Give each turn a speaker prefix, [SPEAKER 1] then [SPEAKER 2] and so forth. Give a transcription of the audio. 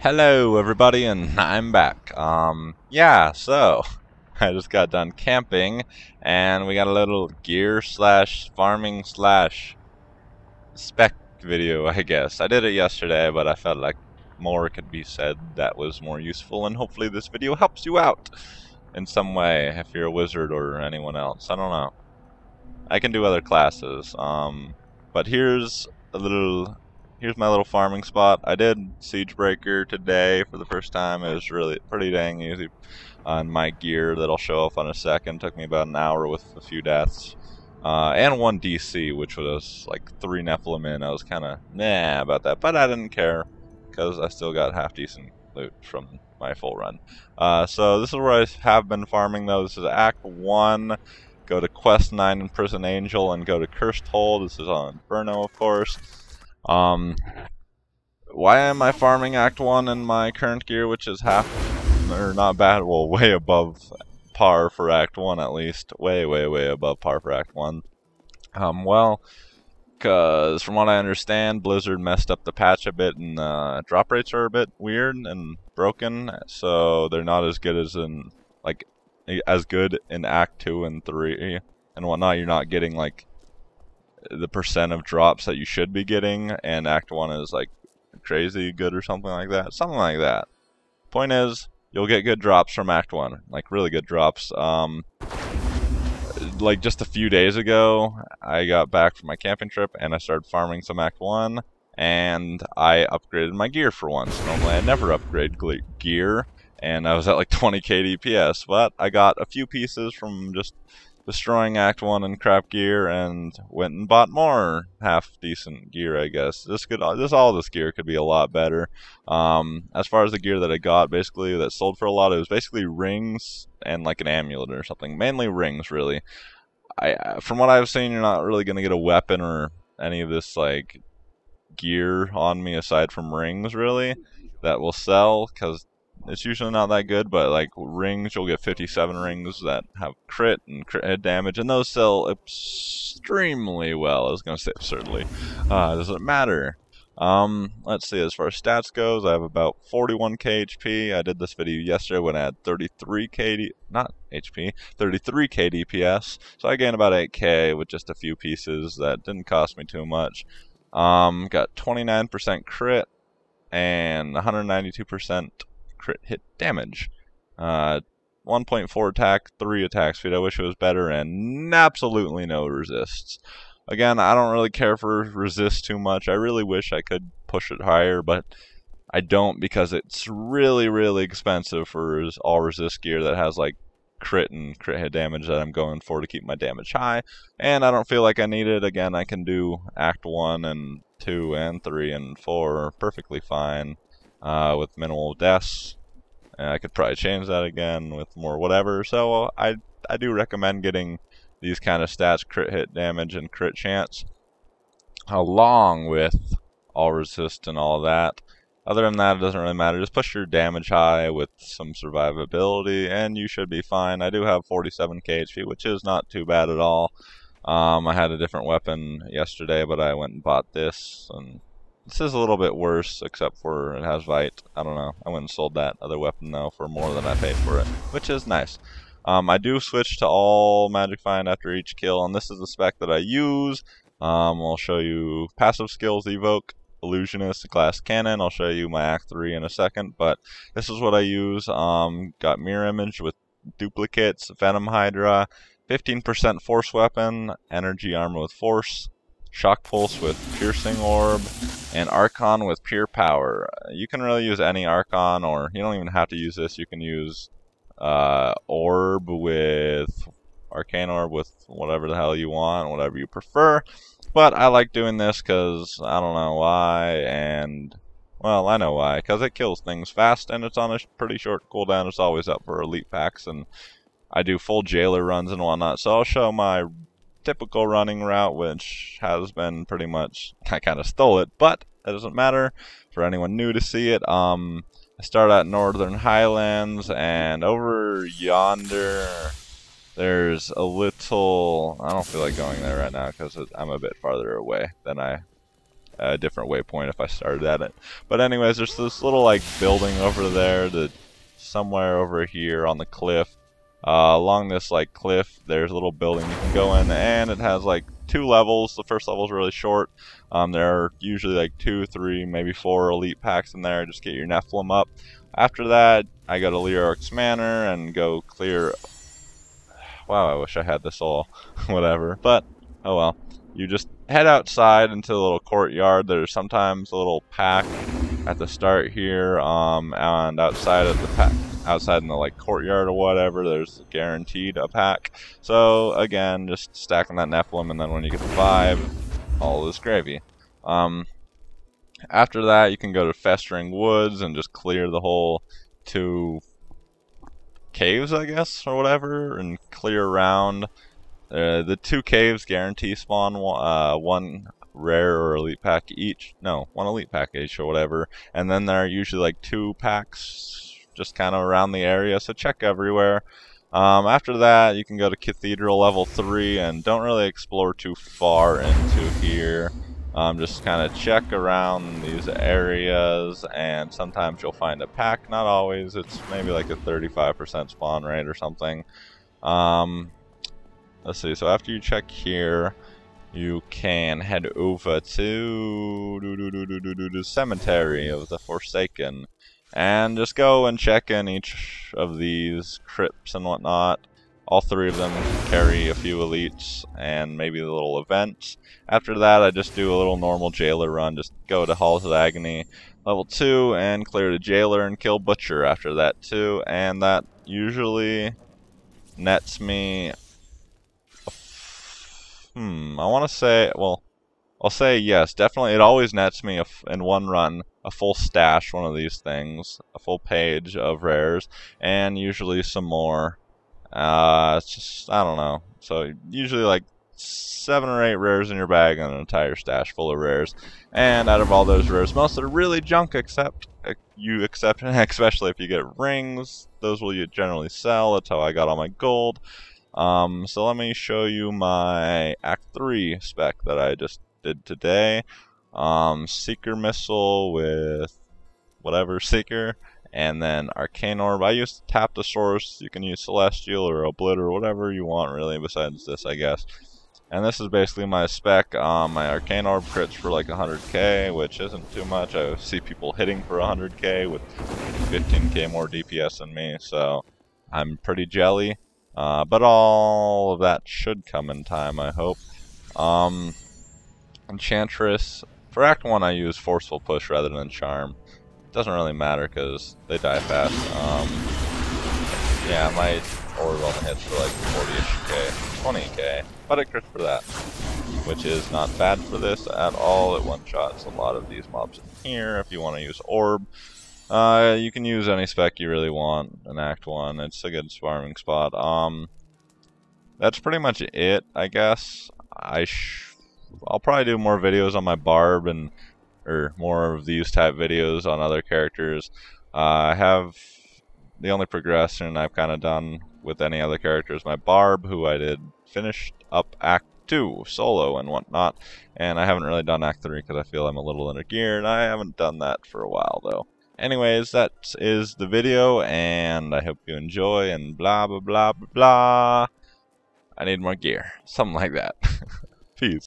[SPEAKER 1] Hello everybody, and I'm back. Yeah, so I just got done camping and we got a little gear slash farming slash spec video, I guess. I did it yesterday, but I felt like more could be said that was more useful, and hopefully this video helps you out in some way if you're a wizard or anyone else. I don't know. I can do other classes. But here's my little farming spot. I did Siegebreaker today for the first time. It was really pretty dang easy on my gear that'll show up on a second. Took me about an hour with a few deaths. And one DC, which was like 3 Nephilim in. I was kind of nah about that, but I didn't care because I still got half decent loot from my full run. So this is where I have been farming though. This is Act 1. Go to Quest 9 in Prison Angel and go to Cursed Hole. This is on Inferno, of course. Why am I farming Act 1 in my current gear, which is half, or not bad, well, way above par for Act 1 at least. Way above par for Act 1. Well, because from what I understand, Blizzard messed up the patch a bit, and drop rates are a bit weird and broken, so they're not as good as in, like, as good in Act 2 and 3 and whatnot. You're not getting like the percent of drops that you should be getting, and Act 1 is like crazy good or something like that. Something like that. Point is, you'll get good drops from Act 1, like really good drops. Like just a few days ago, I got back from my camping trip and I started farming some Act 1, and I upgraded my gear for once. Normally I never upgrade gear, and I was at like 20k DPS, but I got a few pieces from just destroying Act 1 and crap gear, and went and bought more half-decent gear, I guess. All this gear could be a lot better. As far as the gear that I got, basically, that sold for a lot, it was basically rings and like an amulet or something. Mainly rings, really. From what I've seen, you're not really going to get a weapon or any of this, like, gear on me aside from rings, really, that will sell, because it's usually not that good. But like rings, you'll get 57 rings that have crit and crit head damage, and those sell extremely well. I was gonna say absurdly. Doesn't matter. Let's see, as far as stats goes, I have about 41k HP. I did this video yesterday when I had 33k not HP, 33k DPS, so I gained about 8k with just a few pieces that didn't cost me too much. Got 29% crit and 192% crit hit damage. 1.4 attack, 3 attack speed. I wish it was better, and absolutely no resists. Again, I don't really care for resist too much. I really wish I could push it higher, but I don't, because it's really expensive for all resist gear that has like crit and crit hit damage that I'm going for to keep my damage high, and I don't feel like I need it. Again, I can do Act 1 and 2 and 3 and 4 perfectly fine with minimal deaths. And I could probably change that again with more whatever. So I do recommend getting these kind of stats, crit hit damage and crit chance, along with all resist and all that. Other than that, it doesn't really matter. Just push your damage high with some survivability, and you should be fine. I do have 47k HP, which is not too bad at all. I had a different weapon yesterday, but I went and bought this, and this is a little bit worse, except for it has Vite. I don't know. I went and sold that other weapon, though, for more than I paid for it, which is nice. I do switch to all Magic Find after each kill, and this is the spec that I use. I'll show you passive skills: Evoke, Illusionist, Glass Cannon. I'll show you my Act 3 in a second, but this is what I use. Got Mirror Image with duplicates, Venom Hydra, 15% Force Weapon, Energy Armor with Force, Shock Pulse with Piercing Orb, and Archon with Pure Power. You can really use any Archon, or you don't even have to use this. You can use Orb with Arcane Orb with whatever the hell you want, whatever you prefer. But I like doing this because I don't know why, and well, I know why, because it kills things fast and it's on a pretty short cooldown. It's always up for elite packs, and I do full jailer runs and whatnot. So I'll show my typical running route, which has been pretty much, I kind of stole it, but it doesn't matter for anyone new to see it. I start at Northern Highlands, and over yonder there's a little, I don't feel like going there right now because I'm a bit farther away than I a different waypoint if I started at it. But anyways, there's this little like building over there, somewhere over here on the cliff. Along this like cliff, there's a little building you can go in, and it has like 2 levels. The first level is really short. There are usually like 2, 3, maybe 4 elite packs in there. Just get your Nephilim up. After that, I go to Leoric's Manor and go clear. Wow, I wish I had this all. Whatever. But, oh well. You just head outside into the little courtyard. There's sometimes a little pack at the start here, and outside of the pack, outside in the like courtyard or whatever, there's guaranteed a pack. So again, just stacking that Nephilim, and then when you get the 5, all is gravy. After that, you can go to Festering Woods and just clear the whole 2 caves, I guess, or whatever, and clear around. The 2 caves guarantee spawn 1 rare or elite pack each. No, 1 elite pack each or whatever. And then there are usually like 2 packs just kind of around the area, so check everywhere. After that, you can go to Cathedral level 3 and don't really explore too far into here. Just kind of check around these areas, and sometimes you'll find a pack. Not always. It's maybe like a 35% spawn rate or something. Let's see, so after you check here, you can head over to the Cemetery of the Forsaken and just go and check in each of these crypts and whatnot. All 3 of them carry a few elites and maybe the little events. After that, I just do a little normal jailer run. Just go to Halls of Agony level 2 and clear the jailer and kill Butcher after that too. And that usually nets me... I want to say... well, I'll say yes. Definitely, it always nets me in one run a full stash, one of these things. A full page of rares. And usually some more. It's just, I don't know. So usually like 7 or 8 rares in your bag and an entire stash full of rares. And out of all those rares, most are really junk except especially if you get rings. Those will you generally sell. That's how I got all my gold. So let me show you my Act 3 spec that I just did today. Seeker Missile with whatever Seeker. And then Arcane Orb. I used Tap the Source. You can use Celestial or Oblit or whatever you want, really, besides this, I guess. And this is basically my spec. My Arcane Orb crits for like 100k, which isn't too much. I see people hitting for 100k with 15k more DPS than me, so I'm pretty jelly. But all of that should come in time, I hope. Enchantress. For Act 1, I use Forceful Push rather than Charm. Doesn't really matter because they die fast. Yeah, my orb only hits for like 40-ish k, 20k, but it crits for that, which is not bad for this at all. It one-shots a lot of these mobs in here. If you want to use orb, you can use any spec you really want in Act 1. It's a good farming spot. That's pretty much it, I guess. I'll probably do more videos on my barb and or more of these type videos on other characters. I have the only progression I've kind of done with any other characters. My barb, who I did finished up Act 2 solo and whatnot, and I haven't really done Act 3 because I feel I'm a little under gear, and I haven't done that for a while though. Anyways, that is the video, and I hope you enjoy, and blah blah blah blah blah. I need more gear, something like that. Peace.